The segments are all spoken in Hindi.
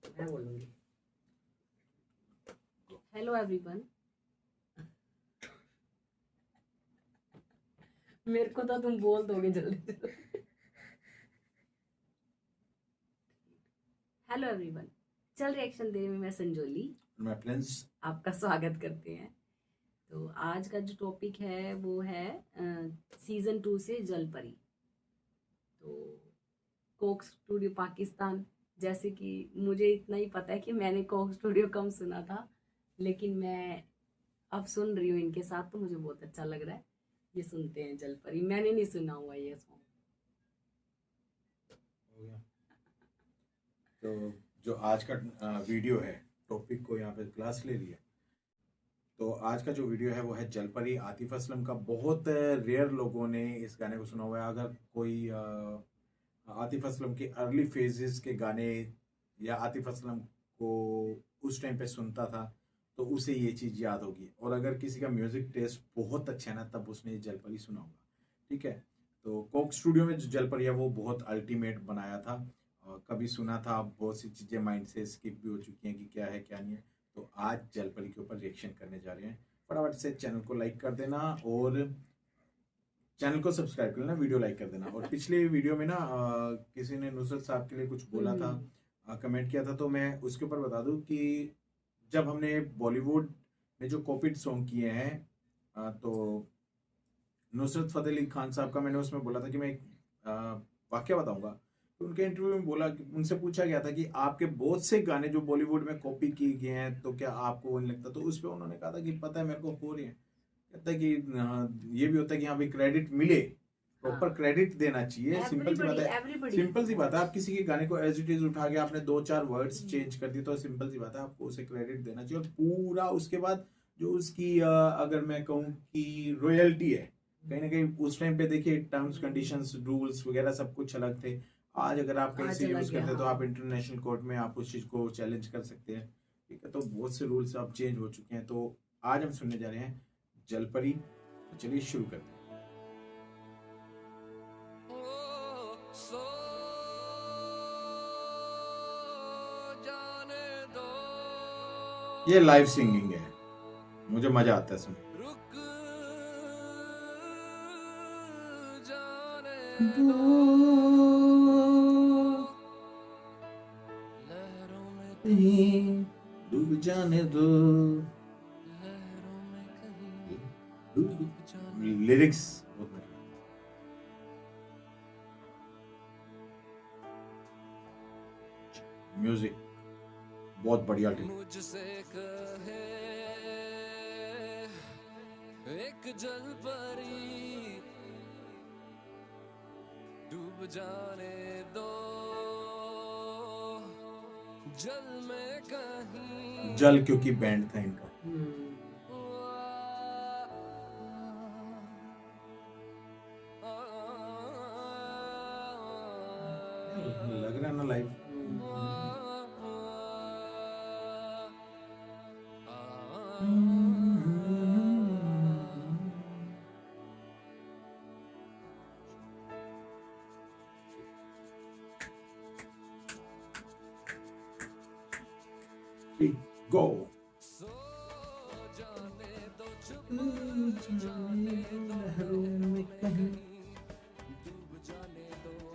मैं बोलूंगी हेलो एवरीवन। मेरे को तो तुम बोल दोगे जल्दी जल्दी। हेलो एवरीवन, चल रिएक्शन देने में मैं संजोली मैं प्रिंस आपका स्वागत करते हैं। तो आज का जो टॉपिक है वो है सीजन 2 से जलपरी। तो कोक स्टूडियो पाकिस्तान, जैसे कि मुझे इतना ही पता है कि मैंने कोक स्टूडियो कम सुना था, लेकिन मैं अब सुन रही हूँ इनके साथ, तो मुझे बहुत अच्छा लग रहा है। ये सुनते हैं जलपरी, मैंने नहीं सुना हुआ ये सॉन्ग। हो गया। तो जो आज का वीडियो है, टॉपिक को यहाँ पे क्लास ले लिया। तो आज का जो वीडियो है वो है जलपरी, आतिफ असलम का। बहुत रेयर लोगों ने इस गाने को सुना हुआ है। अगर कोई आतिफ असलम के अर्ली फेजेस के गाने या आतिफ असलम को उस टाइम पे सुनता था तो उसे ये चीज़ याद होगी। और अगर किसी का म्यूज़िक टेस्ट बहुत अच्छा है ना, तब उसने ये जलपरी सुना होगा। ठीक है। तो कोक स्टूडियो में जो जलपरी है वो बहुत अल्टीमेट बनाया था। कभी सुना था, बहुत सी चीज़ें माइंड से स्किप भी हो चुकी हैं कि क्या है क्या नहीं है। तो आज जलपरी के ऊपर रिएक्शन करने जा रहे हैं। फटाफट से चैनल को लाइक कर देना और चैनल को सब्सक्राइब कर लेना, वीडियो लाइक कर देना। और पिछले वीडियो में ना किसी ने नुसरत साहब के लिए कुछ बोला था, कमेंट किया था, तो मैं उसके ऊपर बता दूं कि जब हमने बॉलीवुड में जो कॉपीड सॉन्ग किए हैं, तो नुसरत फतेह अली खान साहब का मैंने उसमें बोला था कि मैं एक वाक्य बताऊंगा। तो उनके इंटरव्यू में बोला कि उनसे पूछा गया था कि आपके बहुत से गाने जो बॉलीवुड में कॉपी किए गए हैं, तो क्या आपको वो नहीं लगता? तो उस पर उन्होंने कहा था कि पता है मेरे को हो रही है। कहता है कि ये भी होता है कि हाँ भाई, क्रेडिट मिले, प्रॉपर क्रेडिट देना चाहिए। सिंपल सी बात है, सिंपल सी बात है। आप किसी के गाने को एज इट इज उठा के आपने दो चार वर्ड्स चेंज कर दिए, तो सिंपल सी बात है, आपको उसे क्रेडिट देना चाहिए। और पूरा उसके बाद जो उसकी अगर मैं कहूँ कि रॉयल्टी है, कहीं ना कहीं उस टाइम पे देखिए टर्म्स कंडीशंस रूल्स वगैरह सब कुछ अलग थे। आज अगर आप कहीं से यूज करते हैं तो आप इंटरनेशनल कोर्ट में आप उस चीज को चैलेंज कर सकते हैं। ठीक है। तो बहुत से रूल्स अब चेंज हो चुके हैं। तो आज हम सुनने जा रहे हैं जलपरी। तो चलिए शुरू करते हैं। ये लाइव सिंगिंग है, मुझे मजा आता है सुन। डूब जाने दो। लिरिक्स म्यूजिक बहुत बढ़िया। मुझसे कहे एक जलपरी, डूब जाने दो जल में कहीं। जल क्योंकि बैंड था इनका। लग रहा है ना लाइव। Go.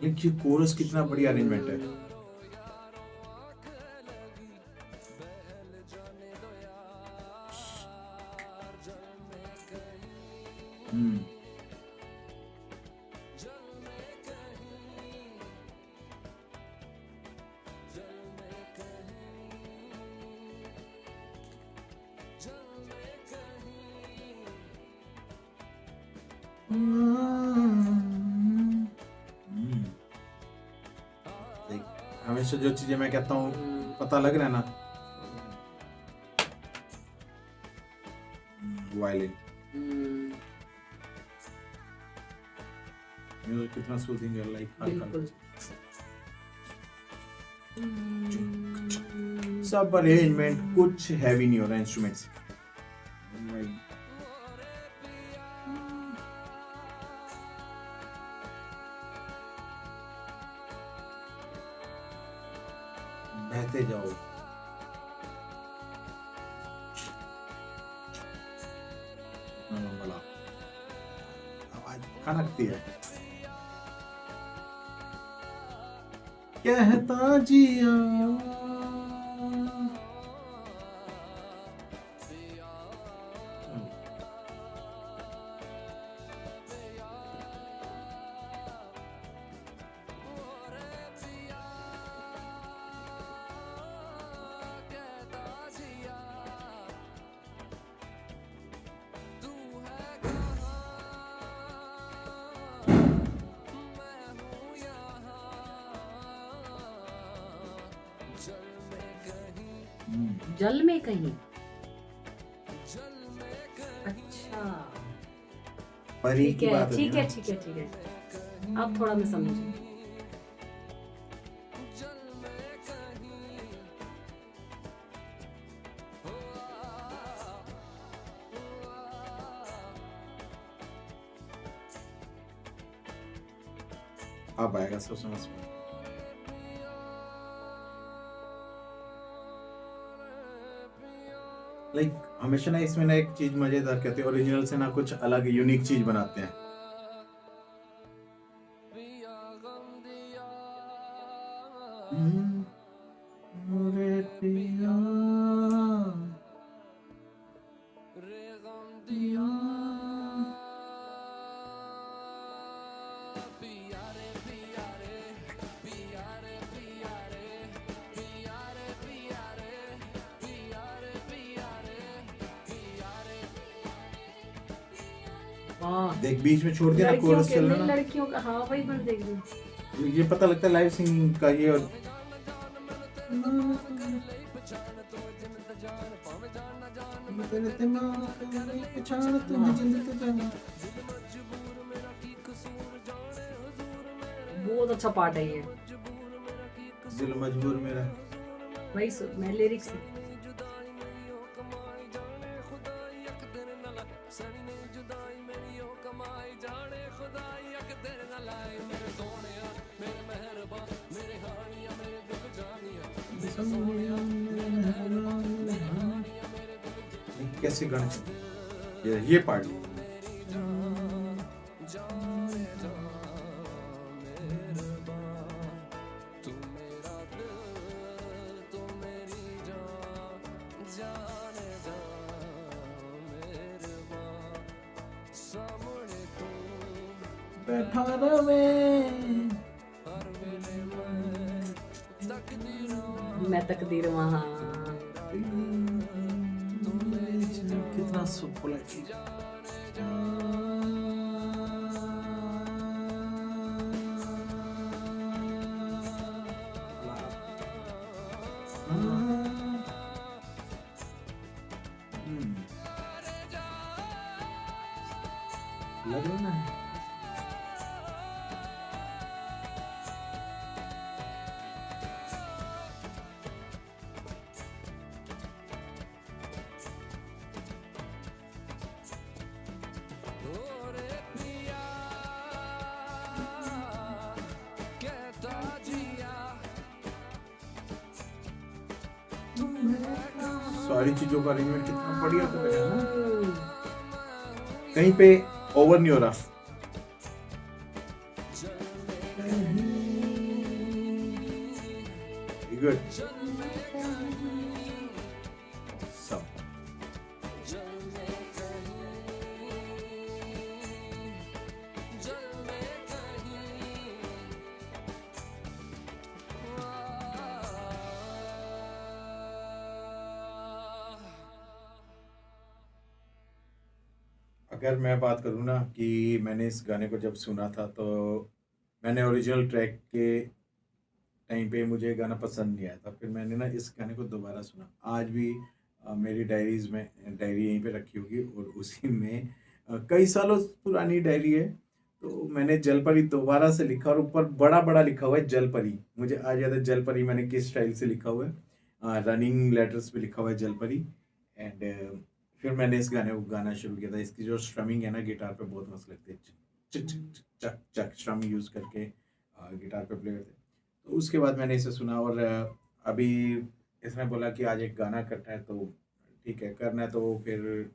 देखिए कोरस कितना बढ़िया अरेंजमेंट है। हमेशा जो चीजें मैं कहता हूँ पता लग रहा है ना। वायलिन म्यूजिक कितना सूदिंग है, लाइक सब अरेंजमेंट कुछ हैवी नहीं हो रहा इंस्ट्रूमेंट्स। बहते जाओ। लंबा आवाज खनकती है। कहता जिया जल में कहीं। अच्छा परी ठीक की है बात ठीक होती है ठीक है ठीक है, अब थोड़ा मैं समझी। अब आएगा सब समझ में। लाइक हमेशा ना इसमें ना एक चीज मजेदार कहते हैं, ओरिजिनल से ना कुछ अलग यूनिक चीज बनाते हैं। रे पिया वाह, देख बीच में छोड़ दिया ना लड़कियों कोरस के चल लिए, रहा ना, लड़कियों का, हाँ वही बस देख रही ये पता लगता है लाइव सिंगिंग का ये। और बहुत अच्छा पार्ट है ये। दिल मजबूर मेरा। वही मैं लिरिक्स कैसे गाने चलते हैं। ये पार्ट बैठा रवे मैं तकदीर वहाँ। कितना सुपर है। लग रहा है सारी चीजों का अरेंजमेंट कितना बढ़िया कर रहे हैं ना, कहीं पे ओवर नहीं हो रहा। गुड सब अगर मैं बात करूँ ना कि मैंने इस गाने को जब सुना था तो मैंने ओरिजिनल ट्रैक के टाइम पे मुझे गाना पसंद नहीं आया था। फिर मैंने ना इस गाने को दोबारा सुना। आज भी मेरी डायरीज में डायरी यहीं पे रखी होगी और उसी में कई सालों पुरानी डायरी है। तो मैंने जलपरी दोबारा से लिखा और ऊपर बड़ा बड़ा लिखा हुआ है जलपरी। मुझे आज याद है जलपरी मैंने किस स्टाइल से लिखा हुआ है, रनिंग लेटर्स पे लिखा हुआ है जलपरी। एंड फिर मैंने इस गाने को गाना शुरू किया था। इसकी जो स्ट्रमिंग है ना गिटार पे बहुत मस्त लगती है, चक चक चक चक स्ट्रमिंग यूज करके गिटार पे प्ले करते। तो उसके बाद मैंने इसे सुना और अभी इसने बोला कि आज एक गाना करना है, तो ठीक है करना है, तो फिर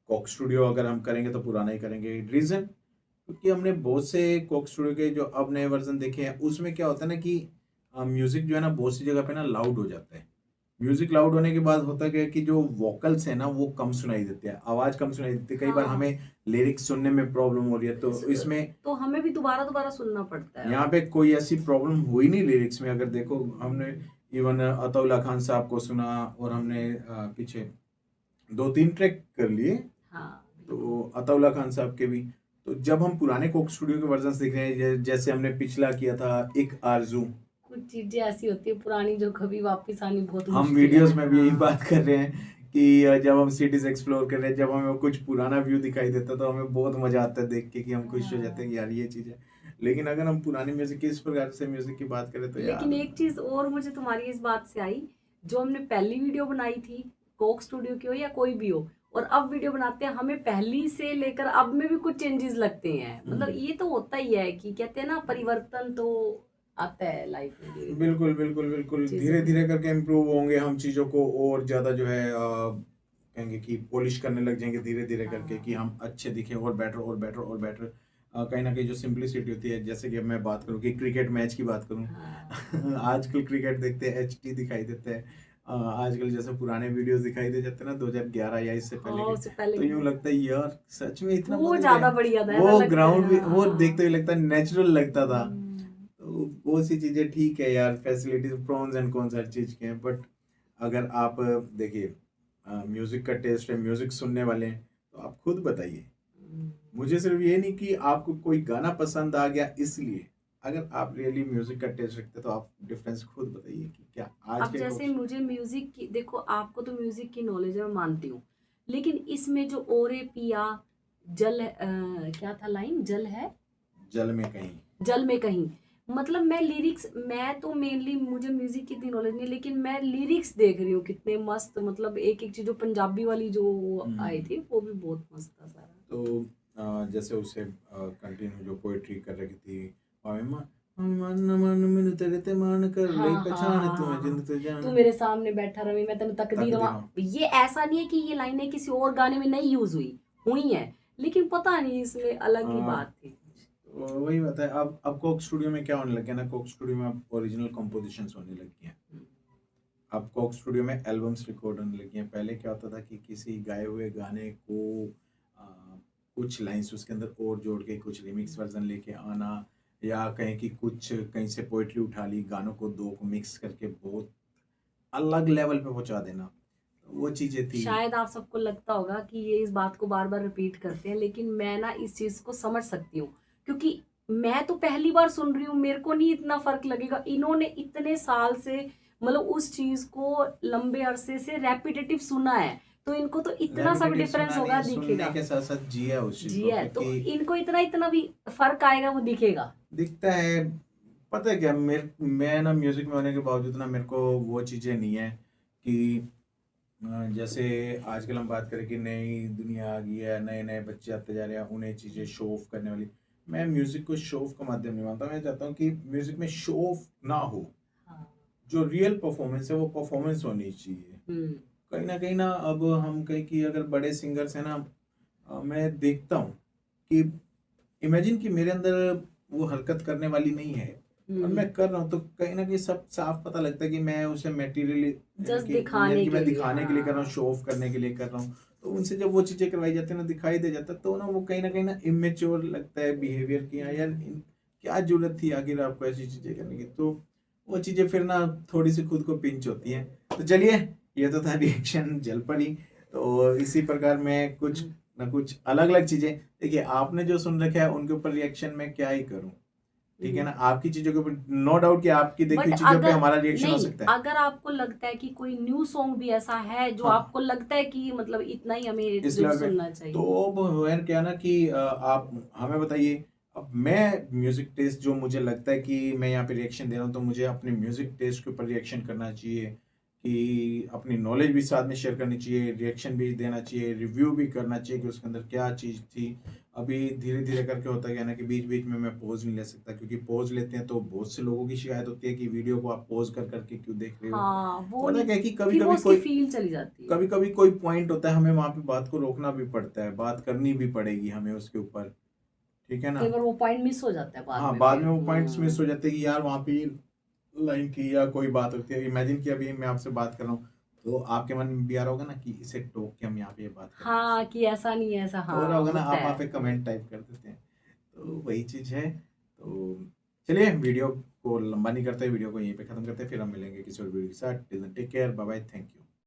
कोक स्टूडियो अगर हम करेंगे तो पुराना ही करेंगे। रीज़न क्योंकि हमने बहुत से कोक स्टूडियो के जो अब नए वर्जन देखे हैं, उसमें क्या होता है ना कि म्यूजिक जो है ना बहुत सी जगह पे ना लाउड हो जाता है। म्यूजिक लाउड होने के बाद होता क्या है कि जो वोकल्स है ना वो कम सुनाई देते हैं, आवाज कम सुनाई देती है। कई बार हाँ हमें लिरिक्स सुनने में प्रॉब्लम हो रही है, तो इसमें तो हमें भी दोबारा दोबारा सुनना पड़ता है। यहाँ पे कोई ऐसी प्रॉब्लम हुई नहीं लिरिक्स में। अगर देखो हमने इवन अतौला खान साहब को सुना, और हमने पीछे 2-3 ट्रैक कर लिए, हाँ तो अतौला खान साहब के भी। तो जब हम पुराने कोक स्टूडियो के वर्जन देख रहे हैं, जैसे हमने पिछला किया था एक आरजू, कुछ चीजें ऐसी होती है पुरानी जो कभी वापस आनी बहुत हम मुश्किल वीडियोस है। में भी यही हाँ। बात कर रहे हैं कि जब हम सिटीज एक्सप्लोर कर रहे हैं, जब हमें कुछ पुराना व्यू दिखाई देता है, तो हमें बहुत मजा आता है देख के कि हम खुश हो जाते हैं कि यार ये चीज है। लेकिन अगर हम पुराने म्यूजिक की, इस प्रकार से म्यूजिक की बात करें, तो लेकिन यार एक चीज और मुझे तुम्हारी इस बात से आई, जो हमने पहली वीडियो बनाई थी कोक स्टूडियो की हो या कोई भी हो, और अब वीडियो बनाते हैं, हमें पहली से लेकर अब में भी कुछ चेंजेस लगते हैं। मतलब ये तो होता ही है कि कहते हैं ना, परिवर्तन तो आता है लाइफ में धीरे धीरे। बिल्कुल बिल्कुल बिल्कुल, चीजों धीरे में। धीरे करके इम्प्रूव होंगे हम चीज़ों को, और ज़्यादा जो है कहेंगे कि पॉलिश करने लग जाएंगे धीरे धीरे करके, कि हम अच्छे दिखें और बेटर और बेटर और बेटर। कहीं ना कहीं जो सिंपलिसिटी होती है, जैसे कि अब मैं बात करूँ कि क्रिकेट मैच की बात करूँ, हाँ। आजकल क्रिकेट देखते हैं एचडी दिखाई देता है। आजकल जैसे पुराने वीडियोस दिखाई दे जाते हैं ना 2011 या इससे पहले हाँ, के, उससे पहले तो यूं लगता है यार सच में इतना वो बदल ज्यादा गया। बढ़िया था, ऐसा वो लगता है। ग्राउंड भी वो हाँ। देखते हुए लगता है नेचुरल लगता था। हम्म। तो बहुत सी चीज़ें ठीक है यार, फैसिलिटीज प्रॉन्स एंड कॉन्स हर चीज़ के हैं, बट अगर आप देखिए म्यूज़िक का टेस्ट है, म्यूज़िक सुनने वाले हैं, तो आप खुद बताइए। मुझे सिर्फ ये नहीं कि आपको कोई गाना पसंद आ गया इसलिए, अगर आप रियली म्यूज़िक का टेस्ट रखते हैं, तो आप डिफरेंस खुद बताइए कि क्या आज अब के जैसे मुझे म्यूजिक की, देखो आपको तो म्यूजिक की नॉलेज है, मैं मानती हूँ, लेकिन इसमें जो ओरे पिया जल क्या था लाइन, जल है जल में कहीं। जल में कहीं, मतलब मैं लिरिक्स, मैं तो मेनली, मुझे म्यूजिक की इतनी नॉलेज नहीं, लेकिन मैं लिरिक्स देख रही हूँ कितने मस्त, मतलब एक एक चीज जो पंजाबी वाली जो आई थी वो भी बहुत मस्त था सारा। तो जैसे उसे कंटिन्यू जो पोएट्री कर रही थी, भावे मन मन मैनू तेरे ते मान कर ले हाँ हाँ पहचान, हाँ तू है हाँ, जिंद ते जान, तू मेरे सामने बैठा रवि मैं तेन तकदीर तकदीर। ये ऐसा नहीं है कि ये लाइनें किसी और गाने में नहीं यूज हुई है, लेकिन पता नहीं इसमें अलग ही बात थी। तो वही बात है। अब कोक स्टूडियो में क्या होने लग गया ना, कोक स्टूडियो में अब ओरिजिनल कंपोजिशंस होने लग गई हैं। अब कोक स्टूडियो में एल्बम्स रिकॉर्ड होने लगी हैं। पहले क्या होता था कि किसी गाए हुए गाने को आ, कुछ लाइंस उसके अंदर और जोड़ के कुछ रिमिक्स वर्जन लेके आना, या कहीं की कुछ कहीं से पोइट्री उठा ली, गानों को दो को मिक्स करके बहुत अलग लेवल पे पहुंचा देना, वो चीजें थी। शायद आप सबको लगता होगा कि ये इस बात को बार बार रिपीट करते हैं, लेकिन मैं ना इस चीज को समझ सकती हूँ, क्योंकि मैं तो पहली बार सुन रही हूँ, मेरे को नहीं इतना फर्क लगेगा। इन्होंने इतने साल से, मतलब उस चीज को लंबे अरसे से रेपिटेटिव सुना है, तो इनको तो इतना सा भी रेपिटेटिव डिफरेंस सुना होगा, नहीं, सुनने दिखेगा। के साथ साथ जिया उस चीज जी को, है, तो क्योंकि इनको इतना इतना भी फर्क आएगा, वो दिखेगा। दिखता है। पता है क्या, मैं ना म्यूजिक में होने के बावजूद ना मेरे को वो चीजें नहीं है कि जैसे आजकल हम बात करें कि नई दुनिया आ गई है, नए नए बच्चे आते जा रहे हैं, उन्हें चीज़ें शो ऑफ करने वाली। मैं म्यूज़िक को शो ऑफ का माध्यम नहीं मानता। मैं चाहता हूँ कि म्यूज़िक में शो ऑफ ना हो, हाँ। जो रियल परफॉर्मेंस है वो परफॉर्मेंस होनी चाहिए। कहीं ना अब हम कहीं की अगर बड़े सिंगर्स हैं ना, मैं देखता हूँ कि इमेजिन कि मेरे अंदर वो हरकत करने वाली नहीं है, और मैं कर रहा हूँ, तो कहीं ना कहीं सब साफ पता लगता है कि मैं उसे मेटीरियली जस्ट कि दिखाने मैं के लिए, दिखाने के लिए कर रहा हूँ, हाँ। शो ऑफ करने के लिए कर रहा हूँ। तो उनसे जब वो चीज़ें करवाई जाती है ना, दिखाई दे जाता है, तो ना वो कहीं ना इमेच्योर लगता है बिहेवियर की। हाँ यार, क्या जरूरत थी आखिर आपको ऐसी चीज़ें करने की। तो वो चीज़ें फिर ना थोड़ी सी खुद को पिंच होती हैं। तो चलिए, ये तो था रिएक्शन जल परी। तो इसी प्रकार मैं कुछ ना कुछ अलग अलग चीज़ें, देखिए आपने जो सुन रखा है उनके ऊपर रिएक्शन मैं क्या ही करूं, ठीक है ना। आपकी चीजों के ऊपर नो डाउट कि आपकी देखी बट हुई चीजों पे अगर हमारा रिएक्शन हो नहीं, सकता है। अगर आपको लगता है कि कोई न्यू सॉन्ग भी ऐसा है जो हाँ, आपको लगता है कि मतलब इतना ही हमें इस जरूर लेवल पे, सुनना चाहिए, तो अब है क्या ना कि आप हमें बताइए। अब मैं म्यूजिक टेस्ट जो मुझे लगता है कि मैं यहाँ पे रिएक्शन दे रहा हूँ, तो मुझे अपने म्यूजिक टेस्ट के ऊपर रिएक्शन करना चाहिए। कि अपनी नॉलेज भी साथ में शेयर करनी चाहिए, रिएक्शन भी देना चाहिए, रिव्यू भी करना चाहिए कि उसके अंदर क्या चीज़ थी। अभी धीरे धीरे करके होता क्या है ना कि बीच बीच में मैं पॉज नहीं ले सकता, क्योंकि पॉज लेते हैं तो बहुत से लोगों की शिकायत होती है कि वीडियो को आप पॉज कर करके क्यों देख रहे हो। हाँ, तो वो पता क्या है कि कभी फिर वो कभी उसकी कोई फील चली जाती है। कभी कभी कोई पॉइंट होता है, हमें वहां पे बात को रोकना भी पड़ता है, बात करनी भी पड़ेगी हमें उसके ऊपर, ठीक है ना। कई बार वो पॉइंट मिस हो जाता है बाद हाँ, में बाद फिर। में वो पॉइंट्स मिस हो जाते हैं कि यार वहाँ पे लाइन की या कोई बात होती है। इमेजिन कि अभी मैं आपसे बात कर रहा हूँ तो आपके मन में भी आ रहा होगा ना कि इसे टोक के हम यहाँ पे ये बात करें, हाँ, कि ऐसा नहीं है, ऐसा, हो रहा हाँ होगा ना, होता आप वहाँ है। पे कमेंट टाइप कर देते हैं। तो वही चीज़ है। तो चलिए, वीडियो को लंबा नहीं करते, वीडियो को यहीं पे खत्म करते हैं, फिर हम मिलेंगे किसी और वीडियो के साथ। Till then take care, bye bye, thank you.